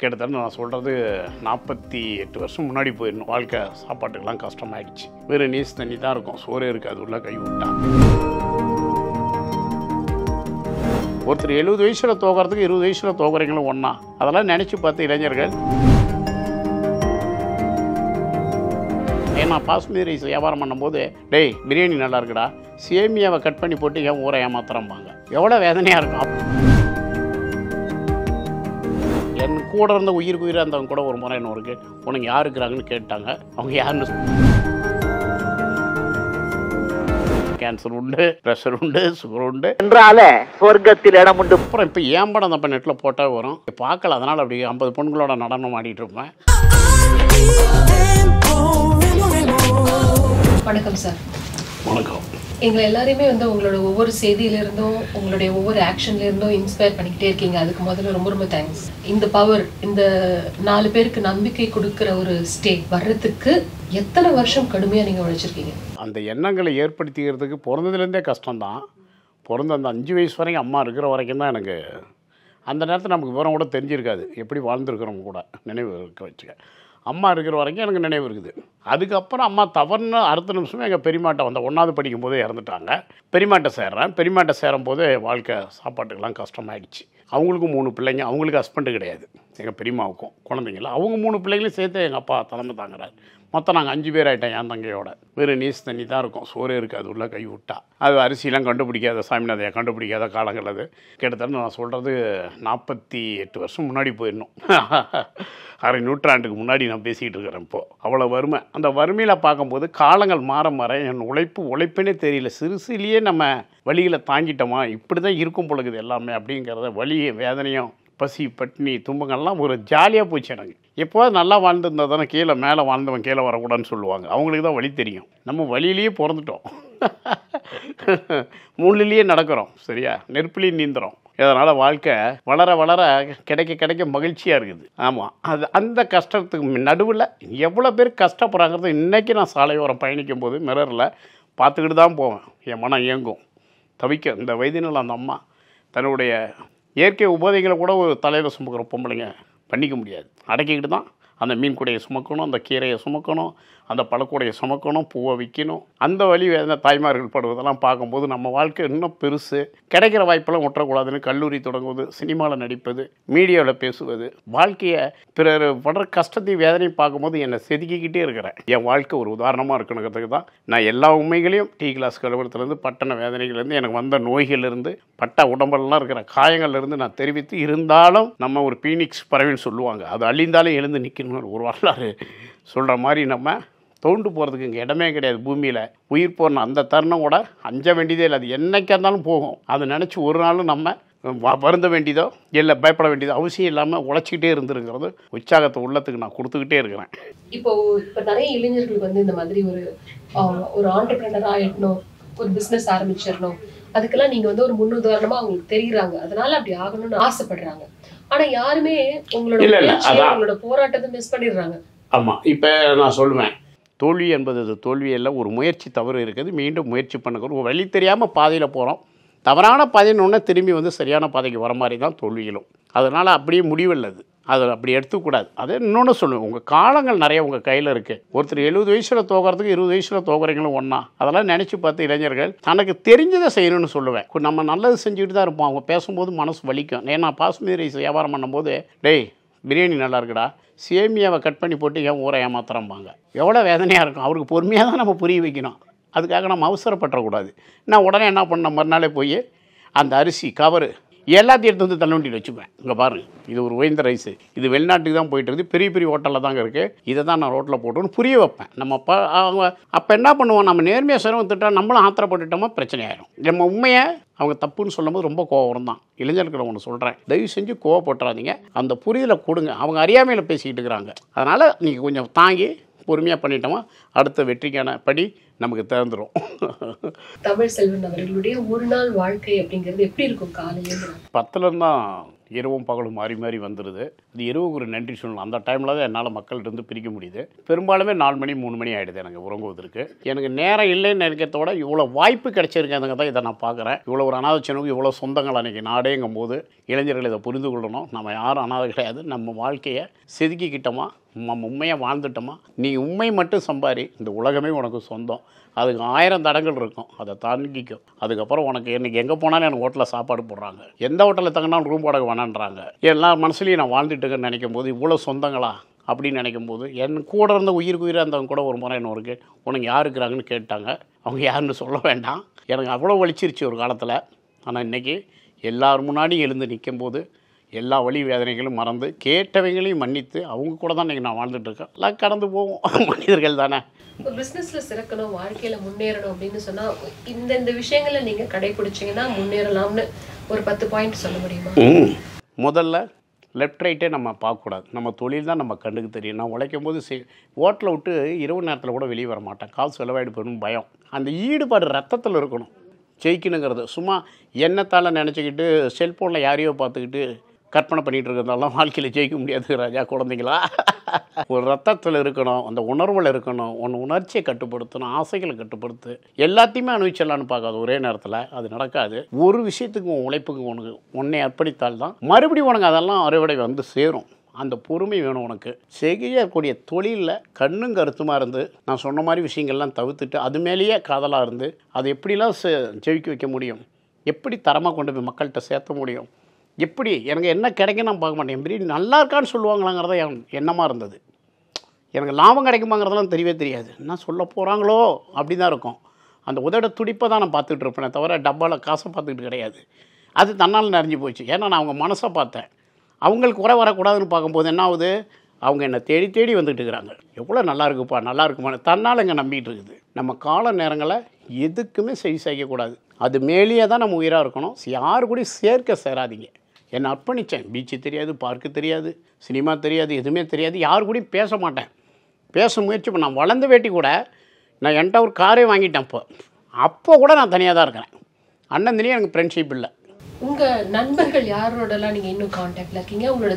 கிட்டத்தட்ட நான் சொல்கிறது 48 வருஷம் முன்னாடி போயிடணும். வாழ்க்கை சாப்பாட்டுக்கெல்லாம் கஷ்டமாயிடுச்சு. வெறும் நீஸ் தண்ணி தான் இருக்கும், சோறே இருக்காது உள்ள கை விட்டா. ஒருத்தர் 70 வயசில் தோக்கிறதுக்கு 20 வயசில் தோக்குறீங்களும் ஒன்றா, அதெல்லாம் நினச்சி பார்த்து இளைஞர்கள். நான் பாஸ்மதி ரைஸ் வியாபாரம் பண்ணும்போது, டேய் பிரியாணி நல்லா இருக்குடா, சேமியாவை கட் பண்ணி போட்டு ஏன் ஊரை ஏமாத்துறம்பாங்க. எவ்வளோ வேதனையாக இருக்கும். என் கூட இருந்த உயிருக்கு உயிராக இருந்தவங்க கூட ஒரு முறை என்ன ஒரு உனக்கு யார் இருக்கிறாங்கன்னு கேட்டாங்க. அவங்க யாருன்னு, கேன்சர் உண்டு, ப்ரெஷர் உண்டு, சுகர் உண்டு என்றால சொர்க்கத்தில் இடம் உண்டு. அப்புறம் இப்போ ஏன் படம் நம்ம நெட்டில் போட்டால் வரும், பார்க்கல. அதனால் அப்படி 50 பொண்ணுங்களோட நடனம் ஆடிட்டு இருப்பேன். வணக்கம் சார். வணக்கம். எங்களை எல்லாரையுமே உங்களோட ஒவ்வொரு செய்தியிலிருந்தும் உங்களுடைய ஒவ்வொரு ஆக்ஷன்லேருந்தும் இன்ஸ்பயர் பண்ணிக்கிட்டே இருக்கீங்க. அதுக்கு முதல்ல ரொம்ப ரொம்ப தேங்க்ஸ். இந்த பவர், இந்த 4 பேருக்கு நம்பிக்கை கொடுக்குற ஒரு ஸ்டேட் வர்றதுக்கு எத்தனை வருஷம் கடுமையாக நீங்கள் உழைச்சிருக்கீங்க? அந்த எண்ணங்களை ஏற்படுத்திக்கிறதுக்கு பிறந்ததுலேருந்தே கஷ்டம்தான். பிறந்த அந்த 5 வயசு வரைக்கும் அம்மா இருக்கிற வரைக்கும் தான் எனக்கு அந்த நேரத்தில் நமக்கு விவரம் கூட தெரிஞ்சிருக்காது. எப்படி வாழ்ந்துருக்கிறவங்க கூட நினைவு இருக்க வச்சுக்க. அம்மா இருக்கிற வரைக்கும் எனக்கு நினைவு இருக்குது. அதுக்கப்புறம் அம்மா தவறுன்னு அடுத்த நிமிஷமே எங்கள் பெரியமாட்டை 1ஆவது படிக்கும்போதே இறந்துட்டாங்க. பெரியமாட்டை சேர்றேன். பெரியமாட்டை சேரும்போது வாழ்க்கை சாப்பாட்டுக்கெல்லாம் கஷ்டமாயிடுச்சு. அவங்களுக்கும் 3 பிள்ளைங்க, அவங்களுக்கு ஹஸ்பண்டு கிடையாது. எங்கள் பெரியம்மாவுக்கும் குழந்தைங்கள, அவங்க 3 பிள்ளைங்களையும் சேர்த்து எங்கள் அப்பா தலைமை தாங்குறாரு. மொத்தம் நாங்கள் 5 பேர் ஆகிட்டோம். என் தங்கையோட வெறும் நீஸ் தண்ணி தான் இருக்கும், சோறே இருக்காது உள்ள கை விட்டா. அது அரிசிலாம் கண்டுபிடிக்காத, சாமிநாதையை கண்டுபிடிக்காத காலங்கள் அது. கிட்டத்தட்ட நான் சொல்கிறது 48 வருஷம் முன்னாடி போயிடணும். அரை நூற்றாண்டுக்கு முன்னாடி நான் பேசிக்கிட்டு இருக்கிறேன். இப்போது அவ்வளோ வறுமை. அந்த வறுமையில் பார்க்கும்போது காலங்கள் மாற மாற என் உழைப்புன்னே தெரியல. சிறுசிலேயே நம்ம வழிகளை தாங்கிட்டோமா, இப்படி தான் இருக்கும் பொழுது எல்லாமே அப்படிங்கிறத, வலியை வேதனையும் பசி பட்டினி துன்பங்கள்லாம் ஒரு ஜாலியாக போச்சு எனக்கு. எப்போது நல்லா வாழ்ந்துருந்தா தானே கீழே மேலே வாழ்ந்தவன் கீழே வரக்கூடாதுன்னு சொல்லுவாங்க. அவங்களுக்கு தான் வழி தெரியும். நம்ம வழியிலேயே பிறந்துட்டோம், முள்ளிலேயே நடக்கிறோம், சரியா, நெருப்புலேயும் நீந்துறோம். இதனால் வாழ்க்கை வளர வளர கிடைக்க மகிழ்ச்சியாக இருக்குது. ஆமாம், அது அந்த கஷ்டத்துக்கு நடுவில் எவ்வளோ பேர் கஷ்டப்படுறாங்கிறது இன்றைக்கி நான் சாலையோரம் பயணிக்கும் போது மிரரில் பார்த்துக்கிட்டு தான் போவேன். என் மனம் இயங்கும், தவிக்க. இந்த வயதினில் அந்த அம்மா தன்னுடைய இயற்கை உபதைகளை கூட ஒரு தலையில் சுமக்கிற பொம்பளைங்க பண்ணிக்க முடியாது. அடக்கிக்கிட்டு தான் அந்த மீன் கூடையை சுமக்கணும், அந்த கீரையை சுமக்கணும், அந்த பழக்கூடையை சுமக்கணும், பூவை விற்கணும். அந்த வழி வேதனை தாய்மார்கள் படுவதெல்லாம் பார்க்கும்போது நம்ம வாழ்க்கை இன்னும் பெருசு. கிடைக்கிற வாய்ப்பெல்லாம் விட்டுறக்கூடாதுன்னு கல்லூரி தொடங்குவது, சினிமாவில் நடிப்பது, மீடியாவில் பேசுவது, வாழ்க்கையை பிறர் படுற கஷ்டத்தையும் வேதனையும் பார்க்கும்போது என்னை செதுக்கிக்கிட்டே இருக்கிறேன். என் வாழ்க்கை ஒரு உதாரணமாக இருக்கணுங்கிறதுக்கு தான் நான் எல்லா உண்மைகளையும் டீ கிளாஸ் கழுவுறதுலேருந்து, பட்டண வேதனைகள்லேருந்து, எனக்கு வந்த நோய்கள்லேருந்து, பட்ட உடம்பெல்லாம் இருக்கிற காயங்கள்லேருந்து நான் தெரிவித்து, இருந்தாலும் நம்ம ஒரு பீனிக்ஸ் பறவைன்னு சொல்லுவாங்க, அது அழிந்தாலும் எழுந்து நிற்கணும் ஒரு வரலாறு சொல்கிற மாதிரி நம்ம தோண்டு போகிறதுக்கு இங்கே இடமே கிடையாது. பூமியில் உயிர் போன அந்த தருணம் கூட அஞ்ச வேண்டியதே இல்லை. அது என்னைக்கா இருந்தாலும் போகும். அதை நினச்சி ஒரு நாளும் நம்ம வருந்த வேண்டியதோ இல்லை பயப்பட வேண்டியதோ அவசியம் இல்லாமல் உழைச்சிக்கிட்டே இருந்துருங்கிறது உற்சாகத்தை உள்ளத்துக்கு நான் கொடுத்துக்கிட்டே இருக்கிறேன். இப்போ நிறைய இளைஞர்களுக்கு இந்த மாதிரி ஒரு ஆண்டர்பிரினராக ஆகிடணும், ஒரு பிஸ்னஸ் ஆரம்பிச்சிடணும், அதுக்கெல்லாம் நீங்கள் ஒரு முன்னுதாரணமாக அவங்களுக்கு தெரியுறாங்க. அதனால அப்படி ஆகணும்னு ஆசைப்படுறாங்க. ஆனால் யாருமே உங்களோட போராட்டத்தை மிஸ் பண்ணிடுறாங்க. ஆமாம், இப்போ நான் சொல்லுவேன், தோல்வி என்பது அது தோல்வியெல்லாம் ஒரு முயற்சி தவறு இருக்குது. மீண்டும் முயற்சி பண்ணுறோம். ஒரு வழி தெரியாமல் பாதையில் போகிறோம். தவறான பாதைன்னு திரும்பி சரியான பாதைக்கு வர மாதிரி தான் தோல்விகளும். அதனால் அப்படியே முடிவில்லை. அதை அப்படி எடுத்துக்கூடாது. அதை இன்னொன்று சொல்லுவேன், உங்கள் காலங்கள் நிறைய உங்கள் கையில் இருக்குது. ஒருத்தர் 70 வயசில் தோக்கிறதுக்கு 20 வயசில் தோக்குறீங்களும் ஒன்றா, அதெல்லாம் நினச்சி பார்த்து இளைஞர்கள் தனக்கு தெரிஞ்சதை செய்யணும்னு சொல்லுவேன். நம்ம நல்லது செஞ்சுக்கிட்டு தான் இருப்போம். அவங்க பேசும்போது மனசு வலிக்கும். நான் பாஸ்மதி ரைஸ் வியாபாரம் பண்ணும்போது, டேய் பிரியாணி நல்லா இருக்குடா, சேமியாவை கட் பண்ணி போட்டு ஏன் ஊரை ஏமாத்துறம்பாங்க. எவ்வளோ வேதனையாக இருக்கும். அவருக்கு பொறுமையாக தான் நம்ம புரிய வைக்கணும். அதுக்காக நம்ம அவசரப்படக்கூடாது. நான் உடனே என்ன பண்ண, மறுநாளே போய் அந்த அரிசி கவரு எல்லாத்தையும் எடுத்து தள்ளுவண்டியில் வச்சுப்பேன். இங்கே பாருங்கள், இது ஒரு உயர்ந்த ரைஸு, இது வெளிநாட்டுக்கு தான் போயிட்டு இருக்குது, பெரிய பெரிய ஹோட்டலில் தாங்க இருக்குது, இதை தான் நான் ரோட்டில் போட்டுன்னு புரிய வைப்பேன். நம்ம அவங்க அப்போ என்ன பண்ணுவோம், நம்ம நேர்மையாக சிரமம் திட்டா நம்மளும் ஆத்திரப்பட்டுட்டோமா பிரச்சனை ஆயிடும். நம்ம உண்மையை அவங்க தப்புன்னு சொல்லும்போது ரொம்ப கோவம் தான். இளைஞர்களை ஒன்று சொல்கிறேன், தயவு செஞ்சு கோவப்பட்டுறாதீங்க, அந்த புரிதலை கொடுங்க. அவங்க அறியாமையில் பேசிக்கிட்டு இருக்கிறாங்க. அதனால் நீங்கள் கொஞ்சம் தாங்கி பொறுமையாக பண்ணிட்டோமா அடுத்த வெற்றிக்கான படி நமக்கு திறந்துடும். தமிழ்செல்வன் அவர்களுடைய ஒரு நாள் வாழ்க்கை அப்படிங்கிறது எப்படி இருக்கும்? காலையில் 10 தான் இரவும் பகலும் மாறி மாறி வந்துடுது. இது இரவுக்கு ஒரு நன்றி சொல்லணும். அந்த டைமில் தான் என்னால் மக்கள்கிட்ட பிரிக்க முடியுது. பெரும்பாலுமே 4 மணி 3 மணி ஆகிடுது எனக்கு உறங்குவதற்கு. எனக்கு நேரம் இல்லைன்னு நினைக்கிறதோட இவ்வளோ வாய்ப்பு கிடைச்சிருக்கிறதுங்க தான் இதை நான் பார்க்குறேன். இவ்வளோ ஒரு அனாதைச்சனுக்கு இவ்வளோ சொந்தங்கள் அன்றைக்கி நாடேங்கும் போது இளைஞர்கள் இதை புரிந்து கொள்ளணும். நம்ம யாரும் அனாதை கிடையாது. நம்ம வாழ்க்கையை செதுக்கிக்கிட்டோமா, நம்ம உண்மையாக வாழ்ந்துட்டோமா, நீ உண்மை மட்டும் சம்பாரி, இந்த உலகமே உனக்கு சொந்தம். அதுக்கு 1000 தடங்கள் இருக்கும், அதை தாங்கிக்கும். அதுக்கப்புறம் உனக்கு இன்றைக்கி எங்கே போனாலும் எனக்கு ஹோட்டலில் சாப்பாடு போடுறாங்க, எந்த ஹோட்டலில் தங்கினாலும் ரூம் வாடகை வேணான்றாங்க. எல்லா மனசுலையும் நான் வாழ்ந்துட்டுருக்கேன்னு நினைக்கும் போது இவ்வளோ சொந்தங்களா அப்படின்னு நினைக்கும் போது என் கூட இருந்த உயிருக்கு உயிராக இருந்தவங்க கூட ஒரு முறை என்ன ஒரு உனக்கு யார் இருக்கிறாங்கன்னு கேட்டாங்க. அவங்க யாருன்னு சொல்ல வேண்டாம். எனக்கு அவ்வளோ வலிச்சிருச்சு ஒரு காலத்தில். ஆனால் இன்றைக்கி எல்லார் முன்னாடியும் எழுந்து நிற்கும் போது எல்லா வழி வேதனைகளும் மறந்து கேட்டவைகளையும் மன்னித்து அவங்க கூட தான் இன்றைக்கி நான் வாழ்ந்துட்டுருக்கேன். எல்லாம் கடந்து போவோம், மனிதர்கள் தானே. இப்போ பிஸ்னஸில் சிறக்கணும், வாழ்க்கையில் முன்னேறணும் அப்படின்னு சொன்னால் இந்த விஷயங்களை நீங்கள் கடைப்பிடிச்சிங்கன்னா முன்னேறலாம்னு ஒரு 10 பாயிண்ட் சொல்ல முடியுமா? முதல்ல லெஃப்ட் ரைட்டே நம்ம பார்க்கக்கூடாது. நம்ம தொழில் தான் நம்ம கண்ணுக்கு தெரியும். நான் உழைக்கும் போது ஹோட்டலை விட்டு இரவு நேரத்தில் கூட வெளியே வர மாட்டேன். காசு செலவாயிடு போகணும்னு பயம். அந்த ஈடுபாடு ரத்தத்தில் இருக்கணும். ஜெயிக்கணுங்கிறது சும்மா எண்ணத்தால் நினச்சிக்கிட்டு செல்ஃபோனில் யாரையோ பார்த்துக்கிட்டு கற்பனை பண்ணிகிட்டு இருக்கிறதாலாம் வாழ்க்கையில் ஜெயிக்க முடியாது ராஜா. குழந்தைங்களா, ஒரு ரத்தத்தில் இருக்கணும், அந்த உணர்வில் இருக்கணும், உணர்ச்சியை கட்டுப்படுத்தணும், ஆசைகளை கட்டுப்படுத்து. எல்லாத்தையுமே அனுபவிச்சிடலான்னு பார்க்காது ஒரே நேரத்தில். அது நடக்காது. ஒரு விஷயத்துக்கு உழைப்புக்கு உனக்கு உன்னை அர்ப்பணித்தால் தான் மறுபடியும் உனக்கு அதெல்லாம் அறுவடை வந்து சேரும். அந்த பொறுமை வேணும் உனக்கு. செய்யக்கூடிய தொழிலில் கண்ணும் கருத்துமாக இருந்து நான் சொன்ன மாதிரி விஷயங்கள்லாம் தவிர்த்துட்டு அது மேலேயே காதலாக இருந்து அதை எப்படிலாம் ஜெயிக்க வைக்க முடியும், எப்படி தரமாக கொண்டு போய் மக்கள்கிட்ட சேர்த்த முடியும், எப்படி எனக்கு என்ன கிடைக்கும் நான் பார்க்க மாட்டேன். பிரியாணி நல்லா இருக்கான்னு சொல்லுவாங்களாங்கிறத எண்ணமாக இருந்தது. எனக்கு லாபம் கிடைக்குமாங்கிறதெல்லாம் தெரியவே தெரியாது. என்ன சொல்ல போகிறாங்களோ அப்படி தான் இருக்கும். அந்த உதட துடிப்பை தான் நான் பார்த்துக்கிட்டு இருப்பேனே தவிர டப்பாவில் காசை பார்த்துக்கிட்டு கிடையாது. அது தன்னால் நிறைஞ்சு போச்சு. ஏன்னா நான் அவங்க மனசை பார்த்தேன். அவங்களுக்கு குறை வரக்கூடாதுன்னு பார்க்கும்போது என்ன ஆகுது, அவங்க என்னை தேடி தேடி வந்துட்டு இருக்கிறாங்க. எவ்வளோ நல்லா இருக்குப்பா, நல்லா இருக்குமா, தன்னால் இங்கே நம்பிக்கிட்டு இருக்குது. நம்ம கால நேரங்களை எதுக்குமே செய்யக்கூடாது. அது மேலேயே தான் நம்ம உயிராக இருக்கணும். யாரு கூட சேராதீங்க. என்னை அர்ப்பணித்தேன். பீச்சு தெரியாது, பார்க்கு தெரியாது, சினிமா தெரியாது, எதுவுமே தெரியாது. யாரு கூடயும் பேச மாட்டேன். பேச முயற்சி பண்ண நான் வளர்ந்த வேட்டி கூட நான் என்கிட்ட ஒரு காரே வாங்கிட்டேன். அப்போ கூட நான் தனியாக தான் இருக்கிறேன். அண்ணன் தனியாக எனக்கு ஃப்ரெண்ட்ஷிப் இல்லை. உங்கள் நண்பர்கள் யாரோடலாம் நீங்கள் இன்னும் காண்டாக்டில் இருக்கீங்க? உங்களோட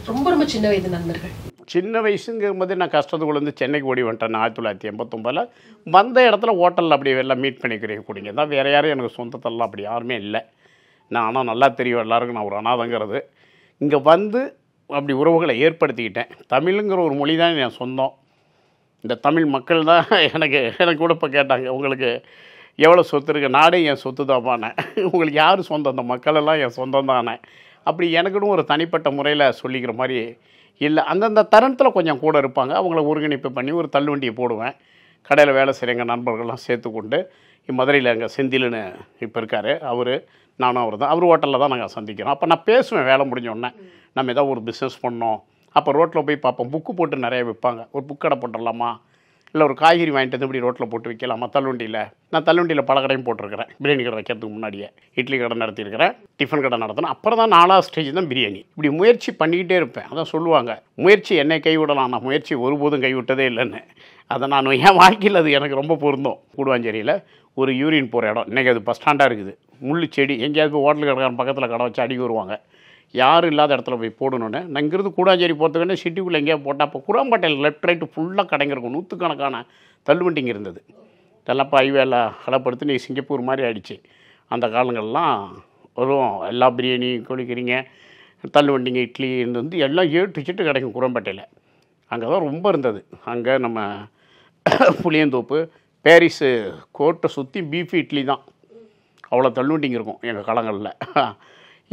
ரொம்ப ரொம்ப சின்ன வயது நண்பர்கள்? சின்ன வயசுங்கும்போது நான் கஷ்டத்துக்குள்ளேருந்து சென்னைக்கு ஓடி வந்துட்டேன். 1989 வந்த இடத்துல ஹோட்டலில் அப்படி எல்லாம் மீட் பண்ணிக்கிறேன் கூடிங்க தான். வேறு யாரும் எனக்கு சொந்தத்தெல்லாம் அப்படி யாருமே இல்லை. நான் ஆனால் நல்லா தெரியும் எல்லாருக்கும் நான் ஒரு அனாதைங்கிறது. இங்கே வந்து அப்படி உறவுகளை ஏற்படுத்திக்கிட்டேன். தமிழுங்கிற ஒரு மொழி தான் என் சொந்தம். இந்த தமிழ் மக்கள் தான் எனக்கு கூட இப்போ கேட்டாங்க, உங்களுக்கு எவ்வளோ சொத்து இருக்குது? நாடே என் சொத்து தான்ப்பானே. உங்களுக்கு யார் சொந்தம்? அந்த மக்களெல்லாம் என் சொந்தம் தானே. அப்படி எனக்குன்னு ஒரு தனிப்பட்ட முறையில் சொல்லிக்கிற மாதிரி இல்லை. அந்தந்த தருணத்தில் கொஞ்சம் கூட இருப்பாங்க. அவங்கள ஒருங்கிணைப்பு பண்ணி ஒரு தள்ளுவண்டியை போடுவேன். கடையில் வேலை செய்கிற எங்கள் நண்பர்கள்லாம் சேர்த்து கொண்டு மதுரையில் எங்கள் செந்தில்னு இப்போ இருக்கார், அவர் நானும் அவர் தான். அவர் ஹோட்டலில் தான் நாங்கள் சந்திக்கிறோம். அப்போ நான் பேசுவேன் வேலை முடிஞ்சோடனே. நம்ம ஏதாவது ஒரு பிஸ்னஸ் பண்ணோம். அப்போ ரோட்டில் போய் பார்ப்போம். புக்கு போட்டு நிறைய விற்பாங்க. ஒரு புக் கடை போட்டுடலாமா, இல்லை ஒரு காய்கறி வாங்கிட்டு வந்து இப்படி ரோட்டில் போட்டு விற்கலாமா தள்ளுவண்டியில். நான் தள்ளுவண்டியில் பல கடையும் போட்டிருக்கிறேன். பிரியாணி கடை வைக்கிறதுக்கு முன்னாடியே இட்லி கடை நடத்தியிருக்கிறேன், டிஃபன் கடை நடத்தினேன். அப்புறம் தான் 4வது ஸ்டேஜ் தான் பிரியாணி. இப்படி முயற்சி பண்ணிக்கிட்டே இருப்பேன். அதான் சொல்லுவாங்க, முயற்சி என்னை கைவிடலாம், நான் முயற்சி ஒருபோதும் கைவிட்டதே இல்லைன்னு. அதை நான் என் வாழ்க்கையில் அது எனக்கு ரொம்ப பொருந்தும். கூடுவாஞ்சேரியில் ஒரு யூரின் போகிற இடம், இன்றைக்கி அது பஸ் ஸ்டாண்டாக இருக்குது. முள்ளு செடி, எங்கேயாவது போய் ஹோட்டல் கடைக்காரன் பக்கத்தில் கடை வச்சு அடிக்க வருவாங்க. யாரும் இல்லாத இடத்துல போய் போடணுன்னு நான் இங்கிருந்து கூடாஞ்சேரி போகிறதுக்குன்னு சிட்டிக்குள்ளே எங்கேயா போட்டால் அப்போ குரம்பேட்டையில் லெஃப்ட் ரைட்டு ஃபுல்லாக கடைங்க இருக்கும். 100கணக்கான தள்ளுவண்டிங்க இருந்தது. இதெல்லாம் இப்போ ஹைவேல கடைப்படுத்தி நீ சிங்கப்பூர் மாதிரி ஆகிடுச்சு. அந்த காலங்கள்லாம் வரும். எல்லா பிரியாணி கோழிக்கறிங்க தள்ளுவண்டிங்க இட்லி வந்து எல்லாம் ஏட்டு கிடைக்கும் குரம்பேட்டையில். அங்கே தான் ரொம்ப இருந்தது. அங்கே நம்ம புளியந்தோப்பு பாரிஸு கோட்டை சுற்றி பீஃப் இட்லி தான். அவ்வளோ தள்ளுவண்டிங்க இருக்கும் எங்கள் காலங்களில்.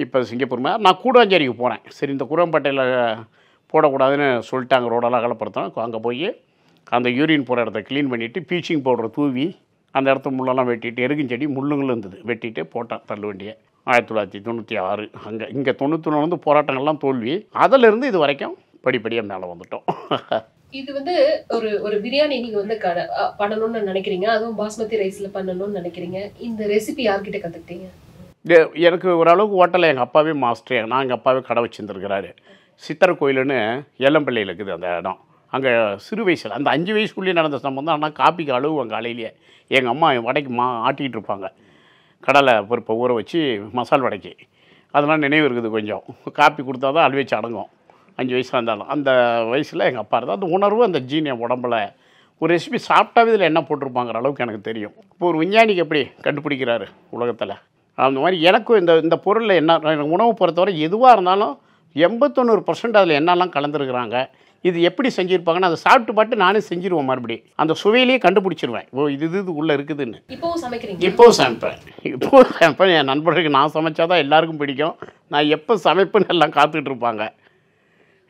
இப்போ சிங்கப்பூர் மாதிரி நான் கூடாஞ்சேரிக்கு போகிறேன். சரி இந்த குரம்பேட்டையில் போடக்கூடாதுன்னு சொல்லிட்டாங்க, ரோடெல்லாம் அகலப்படுத்தணும். அங்கே போய் அந்த யூரின் போகிற இடத்த க்ளீன் பண்ணிவிட்டு பீச்சிங் பவுடரை தூவி அந்த இடத்த முள்ளெல்லாம் வெட்டிட்டு எருகுஞ்செடி முள்ளுங்களும் இருந்தது வெட்டிட்டு போட்டேன் தள்ளுவண்டியை. 1996 அங்கே. இங்கே 91 வந்து போராட்டங்கள்லாம் தோல்வி. அதிலிருந்து இது வரைக்கும் படிப்படியாக மேலே வந்துட்டோம். இது வந்து ஒரு பிரியாணி நீங்கள் வந்து பண்ணணும்னு நினைக்கிறீங்க, அதுவும் பாஸ்மதி ரைஸில் பண்ணணும்னு நினைக்கிறீங்க. இந்த ரெசிபி யார்கிட்ட கற்றுக்கிட்டீங்க? எனக்கு ஓரளவுக்கு ஹோட்டலில் எங்கள் அப்பாவே மாஸ்டர். நான் எங்கள் அப்பாவே கடை வச்சுருந்துருக்கிறாரு. சித்தர் கோயிலுன்னு எல்லம்பிள்ளையில் இருக்குது அந்த இடம். அங்கே சிறு வயசில் அந்த 5 வயசுக்குள்ளேயே நடந்த சம்பந்தம். ஆனால் காப்பிக்கு அழுவுவாங்க காலையிலேயே. எங்கள் அம்மா வடைக்கு ஆட்டிகிட்டு இருப்பாங்க. கடலை பருப்பை ஊற வச்சு மசால் வடைக்கு. அதெல்லாம் நினைவு இருக்குது கொஞ்சம். காப்பி கொடுத்தா தான் அழுவச்சு அடங்கும். 5 வயசாக இருந்தாலும் அந்த வயசில் எங்கள் அப்பா இருந்தால் அந்த உணர்வு அந்த ஜீன் என் உடம்புல ஒரு ரெசிபி சாப்பிட்டாவே இதில் என்ன போட்டிருப்பாங்கிற அளவுக்கு எனக்கு தெரியும். இப்போ ஒரு விஞ்ஞானிக்கு எப்படி கண்டுபிடிக்கிறாரு உலகத்தில், அந்த மாதிரி எனக்கும் இந்த பொருளில் என்ன உணவு பொறுத்தவரை எதுவாக இருந்தாலும் 89% அதில் என்னெல்லாம் கலந்துருக்குறாங்க, இது எப்படி செஞ்சுருப்பாங்கன்னு அதை சாப்பிட்டு பாட்டு நானே செஞ்சுருவேன். மறுபடி அந்த சுவையிலேயே கண்டுபிடிச்சிருவேன், ஓ இது உள்ளே இருக்குதுன்னு. இப்போவும் சமைக்கிறீங்க? இப்போவும் சமைப்பேன். என் நண்பர்களுக்கு நான் சமைச்சாதான் எல்லாருக்கும் பிடிக்கும். நான் எப்போ சமைப்புன்னு எல்லாம் காத்துக்கிட்டு இருப்பாங்க.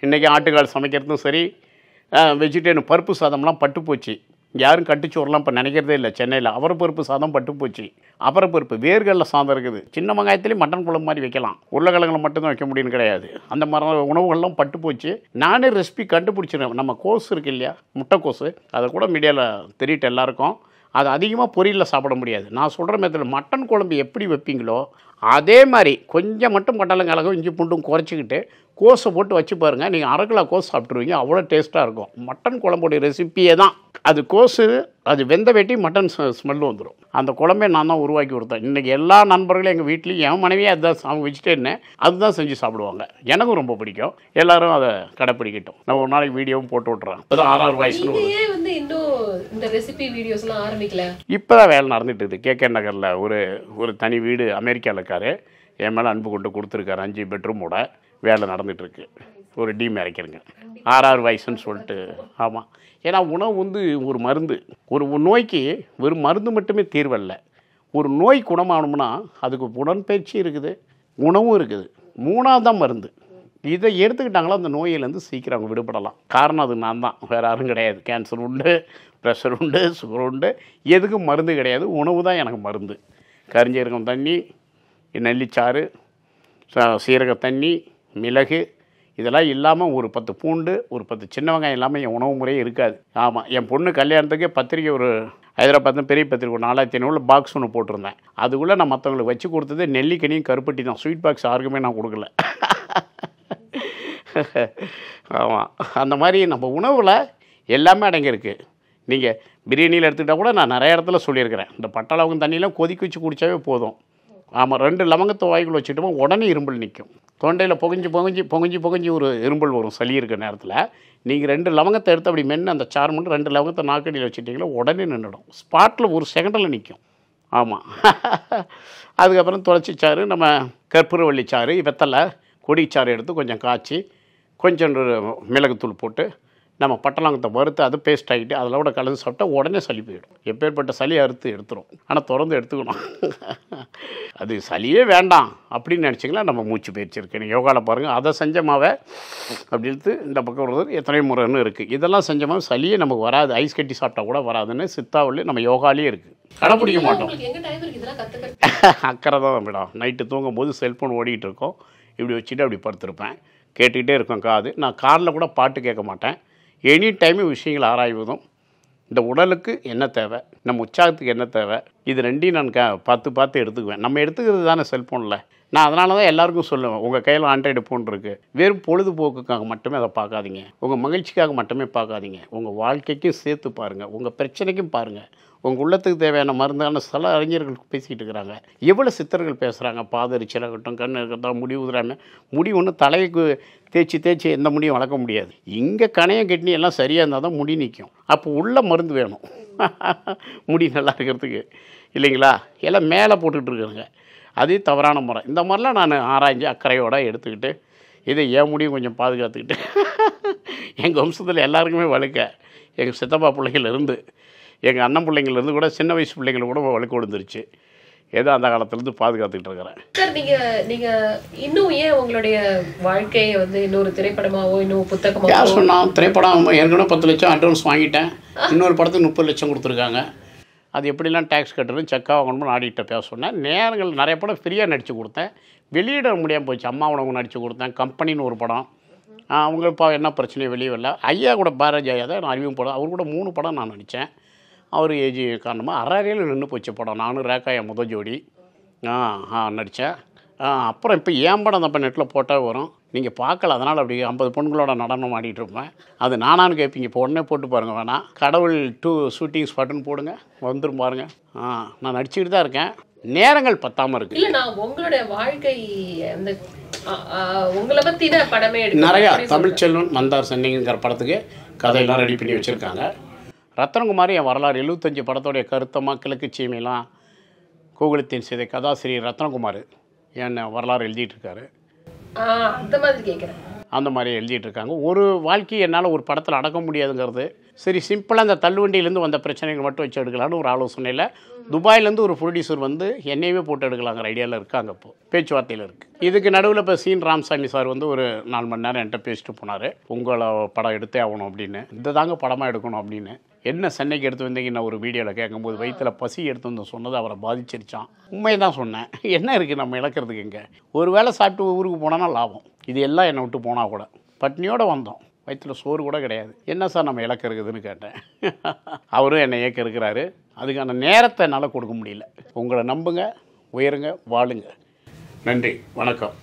இன்றைக்கி ஆட்டுக்கால் சமைக்கிறதும் சரி, வெஜிடேரியன் பருப்பு சாதம்லாம் பட்டு போச்சு. யாரும் கட்டுச்சோறுலாம் இப்போ நினைக்கிறதே இல்லை. சென்னையில் அவரைப்பருப்பு சாதம் பட்டு போச்சு. அவரைப்பருப்பு வேர்களில் சாதம் இருக்குது. சின்ன வெங்காயத்துலேயும் மட்டன் குழம்பு மாதிரி வைக்கலாம், உருளைக்கிழங்குல மட்டும்தான் வைக்க முடியும்னு கிடையாது. அந்த மாதிரி உணவுகள்லாம் பட்டு போச்சு. நானே ரெசிபி கண்டுபிடிச்சிருவேன். நம்ம கோஸ் இருக்குது இல்லையா, முட்டைக்கோசு, அதை கூட மீடியாவில் தெரியிட்டு எல்லாருக்கும். அது அதிகமாக பொரியலில் சாப்பிட முடியாது. நான் சொல்கிற மெத்தடில் மட்டன் குழம்பு எப்படி வைப்பீங்களோ அதே மாதிரி கொஞ்சம் மட்டும் பட்டலங்கிழகும் இஞ்சி பூண்டும் குறைச்சிக்கிட்டு கோஸை போட்டு வச்சு பாருங்கள், நீங்கள் 1/2 கிலோ கோஸ் சாப்பிட்ருவீங்க. அவ்வளோ டேஸ்ட்டாக இருக்கும். மட்டன் குழம்புடைய ரெசிப்பியே தான் அது. கோஸு அது வெந்த வேட்டி மட்டன் ஸ்மெல்லு வந்துடும். அந்த குழம்பே நான் தான் உருவாக்கி கொடுத்தேன். இன்றைக்கி எல்லா நண்பர்களும் எங்கள் வீட்லேயும் என் மனைவியே அதுதான், அவங்க வெஜிடேரியன்னு அதுதான் செஞ்சு சாப்பிடுவாங்க. எனக்கும் ரொம்ப பிடிக்கும். எல்லோரும் அதை கடைப்பிடிக்கட்டும். நான் ஒரு நாளைக்கு வீடியோவும் போட்டு விட்றேன். அதான் 6 வயசுன்னு வந்து இன்னும் இந்த ரெசிபி வீடியோஸ்லாம் ஆரம்பிக்கல. இப்போ தான் வேலை நடந்துட்டு இருக்குது. கேகே நகரில் ஒரு தனி வீடு அமெரிக்காவில் இருக்கார். என் மேலே அன்பு கொண்டு கொடுத்துருக்காரு. 5 பெட்ரூமோட வேலை நடந்துகிட்ருக்கு. ஒரு டீம் இறக்கிருங்க. 6 வயசுன்னு சொல்லிட்டு. ஆமாம், ஏன்னா உணவு வந்து ஒரு மருந்து. ஒரு நோய்க்கு வெறும் மருந்து மட்டுமே தீர்வல்ல. ஒரு நோய் குணமாகணும்னா அதுக்கு உடற்பயிற்சி இருக்குது, உணவும் இருக்குது, 3ஆவது தான் மருந்து. இதை எடுத்துக்கிட்டாங்களோ அந்த நோயிலேருந்து சீக்கிரம் அவங்க விடுபடலாம். காரணம் அது நான் தான், வேறு யாரும் கிடையாது. கேன்சர் உண்டு, ப்ரெஷர் உண்டு, சுகர் உண்டு, எதுக்கும் மருந்து கிடையாது. உணவு தான் எனக்கு மருந்து. கரிஞ்சீரகம் தண்ணி, நெல்லிச்சாறு, சீரக தண்ணி, மிளகு, இதெல்லாம் இல்லாமல் ஒரு 10 பூண்டு, ஒரு 10 சின்ன வெங்காயம் இல்லாமல் என் உணவு முறையே இருக்காது. ஆமாம், என் பொண்ணு கல்யாணத்துக்கு பத்திரிக்கை ஒரு ஹைதராபாத் பெரிய பத்திரிக்கை ஒரு 4500 பாக்ஸ் ஒன்று போட்டிருந்தேன். அதுக்குள்ளே நான் மற்றவங்களுக்கு வச்சு கொடுத்தது நெல்லிக்கனியும் கருப்பட்டி தான். ஸ்வீட் பாக்ஸ் யாருக்குமே நான் கொடுக்கல. ஆமாம், அந்த மாதிரி நம்ம உணவில் எல்லாமே அடங்கியிருக்கு. நீங்கள் பிரியாணியில் எடுத்துக்கிட்டால் கூட நான் நிறைய இடத்துல சொல்லியிருக்கிறேன், இந்த பட்டளவுக்கு தண்ணியெலாம் கொதிக்க வச்சு குடித்தாவே போதும். ஆமாம், 2 லவங்கத்தை வாய்க்குள்ள வச்சுட்டோமோ உடனே இரும்பல் நிற்கும். தொண்டையில் புகஞ்சி ஒரு இரும்பல் வரும் சளி இருக்கிற நேரத்தில். நீங்கள் 2 லவங்கத்தை எடுத்து அப்படி மென்று அந்த சாறு மட்டும் 2 லவங்கத்தை நாக்கடியில் வச்சுட்டிங்களோ உடனே நின்றுடும். ஸ்பாட்டில் ஒரு செகண்டில் நிற்கும். ஆமாம். அதுக்கப்புறம் துளசிச்சாறு, நம்ம கற்பூரவள்ளிச்சாறு, வெத்தலை, கொடிச்சாறு எடுத்து கொஞ்சம் காய்ச்சி கொஞ்சம் மிளகுத்தூள் போட்டு நம்ம பட்டலாங்கத்தை வறுத்து அது பேஸ்ட் ஆகிட்டு அதில் கூட கலந்து சாப்பிட்டா உடனே சளி போயிடும். எப்பேற்பட்ட சளி அறுத்து எடுத்துரும். ஆனால் திறந்து எடுத்துக்கணும். அது சளியே வேண்டாம் அப்படின்னு நினச்சிங்களா நம்ம மூச்சு பயிற்சி இருக்குது. நீங்கள் யோகாவில் பாருங்கள், அதை செஞ்சமாவே அப்படின்ட்டு இந்த பக்கம் வருது எத்தனை முறைன்னு இருக்குது. இதெல்லாம் செஞ்சமாவே சளியே நமக்கு வராது. ஐஸ் கட்டி சாப்பிட்டா கூட வராதுன்னு சித்தாவில் நம்ம யோகாலேயே இருக்குது. கடைப்பிடிக்க மாட்டோம். அக்கறை தான் மேடம். நைட்டு தூங்கும் போது செல்ஃபோன் ஓடிக்கிட்டு இருக்கோம், இப்படி வச்சுட்டு அப்படி படுத்திருப்பேன், கேட்டுக்கிட்டே இருக்கேன் காது. நான் காரில் கூட பாட்டு கேட்க மாட்டேன். எனி டைமு விஷயங்கள் ஆராய்வதும், இந்த உடலுக்கு என்ன தேவை, நம்ம உற்சாகத்துக்கு என்ன தேவை, இது 2ஐயும் நான் பார்த்து எடுத்துக்குவேன். நம்ம எடுத்துக்கிறது தானே செல்ஃபோனில். நான் அதனால தான் எல்லாருக்கும் சொல்லுவேன், உங்கள் கையில் ஆண்ட்ராய்டு ஃபோன் இருக்குது, வெறும் பொழுதுபோக்குக்காக மட்டுமே அதை பார்க்காதீங்க, உங்கள் மகிழ்ச்சிக்காக மட்டுமே பார்க்காதீங்க, உங்கள் வாழ்க்கைக்கும் சேர்த்து பாருங்கள், உங்கள் பிரச்சனைக்கும் பாருங்கள். உங்கள் உள்ளத்துக்கு தேவையான மருந்தான சில அறிஞர்கள் பேசிக்கிட்டு இருக்கிறாங்க. எவ்வளோ சித்தர்கள் பேசுகிறாங்க. பாதரிச்சலாகட்டும், கண் இருக்கட்டும், முடி உதிராமல், முடி ஒன்றும் தலைக்கு தேய்ச்சி எந்த முடியும் வளர்க்க முடியாது. இங்கே கணையம் கிட்னி எல்லாம் சரியாக இருந்தால் தான் முடி நிற்கும். அப்போ உள்ள மருந்து வேணும் முடி நல்லா இருக்கிறதுக்கு, இல்லைங்களா? எல்லாம் மேலே போட்டுட்ருக்குறேங்க. அது தவறான முறை. இந்த மாதிரிலாம் நான் ஆராய்ஞ்சு அக்கறையோடு எடுத்துக்கிட்டு இதை என் முடியும் கொஞ்சம் பாதுகாத்துக்கிட்டு எங்கள் வம்சத்தில் எல்லாருக்குமே வழுக்க, எங்கள் சித்தப்பா பிள்ளைங்கள்லேருந்து எங்கள் அண்ணன் பிள்ளைங்கள்லேருந்து கூட சின்ன வயசு பிள்ளைங்களை கூட வழுக்க விழுந்துருச்சு. ஏதோ அந்த காலத்துலேருந்து பாதுகாத்துக்கிட்டு இருக்கிறேன். சார், நீங்கள் இன்னும் ஏன் உங்களுடைய வாழ்க்கையை வந்து இன்னொரு திரைப்படமாவோ இன்னும் புத்தகமாக யார் சொன்னால் திரைப்படம் ஏற்கனவே 10 லட்சம் அட்வான்ஸ் வாங்கிட்டேன். இன்னொரு படத்துக்கு 30 லட்சம் கொடுத்துருக்காங்க. அது எப்படிலாம் டேக்ஸ் கட்டுறது செக்காக வாங்கணும்னு ஆடிட்ட பேச சொன்னேன். நேரங்கள் நிறைய படம் ஃப்ரீயாக நடித்து கொடுத்தேன், வெளியிட முடியாமல் போச்சு. அம்மா உணவு நடித்து கொடுத்தேன், கம்பெனின்னு ஒரு படம். அவங்க இப்போ என்ன பிரச்சனையும் வெளியே வரல. ஐயா கூட பாரதி ஐயா தான் நான் அறிவும் படம், அவர் கூட 3 படம் நான் நடித்தேன். அவர் ஏஜ் காரணமாக அரையில் நின்று போச்சு படம். நானும் ரேக்காயா முதல் ஜோடி நடித்தேன். அப்புறம் இப்போ ஏன் படம் அந்த நெட்டில் போட்டால் வரும், நீங்கள் பார்க்கல. அதனால் அப்படி 50 பொண்களோட நடனம் ஆடிட்டு இருப்பேன். அது நானான்னு கேட்பீங்க. இப்போ உடனே போட்டு பாருங்கள், வேணாம். கடவுள் 2 ஷூட்டிங் ஸ்பாட்டுன்னு போடுங்க, வந்துடும் பாருங்கள். நான் நடிச்சுக்கிட்டு தான் இருக்கேன். நேரங்கள் பத்தாமல் இருக்குது. இல்லை, நான் உங்களுடைய வாழ்க்கை அந்த உங்களை பத்தின படமே நிறையா தமிழ்ச்செல்வன் மந்தார் சென்னிங்கிற படத்துக்கு கதையெல்லாம் ரெடி பண்ணி வச்சுருக்காங்க. ரத்னகுமாரி என் வரலாறு 75 படத்தோடைய கருத்தை மக்களுக்கு சீமையெல்லாம் கோகுலத்தின் சிதை கதாசிரியர் ரத்னகுமார் என் வரலாறு எழுதிட்டுருக்காரு. அந்த மாதிரி கேட்குறேன். அந்த மாதிரி எழுதிட்டுருக்காங்க. ஒரு வாழ்க்கையை என்னால் ஒரு படத்தில் அடக்க முடியாதுங்கிறது சரி சிம்பிளாக அந்த தள்ளுவண்டியிலேருந்து வந்த பிரச்சனைகள் மட்டும் வச்சு எடுக்கலான்னு ஒரு ஆலோசனையில் துபாயிலேருந்து ஒரு ப்ரொடியூசர் வந்து என்னையவே போட்டு எடுக்கலாங்கிற ஐடியாவில் இருக்காங்க. இப்போது பேச்சுவார்த்தையில் இருக்குது. இதுக்கு நடுவில் இப்போ சீன் ராமசாமி சார் வந்து ஒரு 4 மணி நேரம் என்கிட்ட பேசிட்டு போனார். உங்களை படம் எடுத்தே ஆகணும் அப்படின்னு, இந்த தாங்க படமாக எடுக்கணும் அப்படின்னு. என்ன சென்னைக்கு எடுத்து வந்தீங்க நான் ஒரு வீடியோவில் கேட்கும்போது வயிற்றில் பசி எடுத்து வந்து சொன்னது அவரை பாதிச்சிருச்சான். உண்மையை தான் சொன்னேன். என்ன இருக்குது நம்ம இழக்கிறதுக்கு இங்கே? ஒரு வேளை சாப்பிட்டு ஊருக்கு போனோன்னா லாபம். இது எல்லாம் என்னை விட்டு போனால் கூட பட்னியோடு வந்தோம், வயிற்றில் சோறு கூட கிடையாது. என்ன சார் நம்ம இலக்க இருக்குதுன்னு கேட்டேன். அவரும் என்னை இயக்க இருக்கிறாரு. அதுக்கான நேரத்தை என்னால் கொடுக்க முடியல. உங்களை நம்புங்க, உயருங்க, வாழுங்க. நன்றி, வணக்கம்.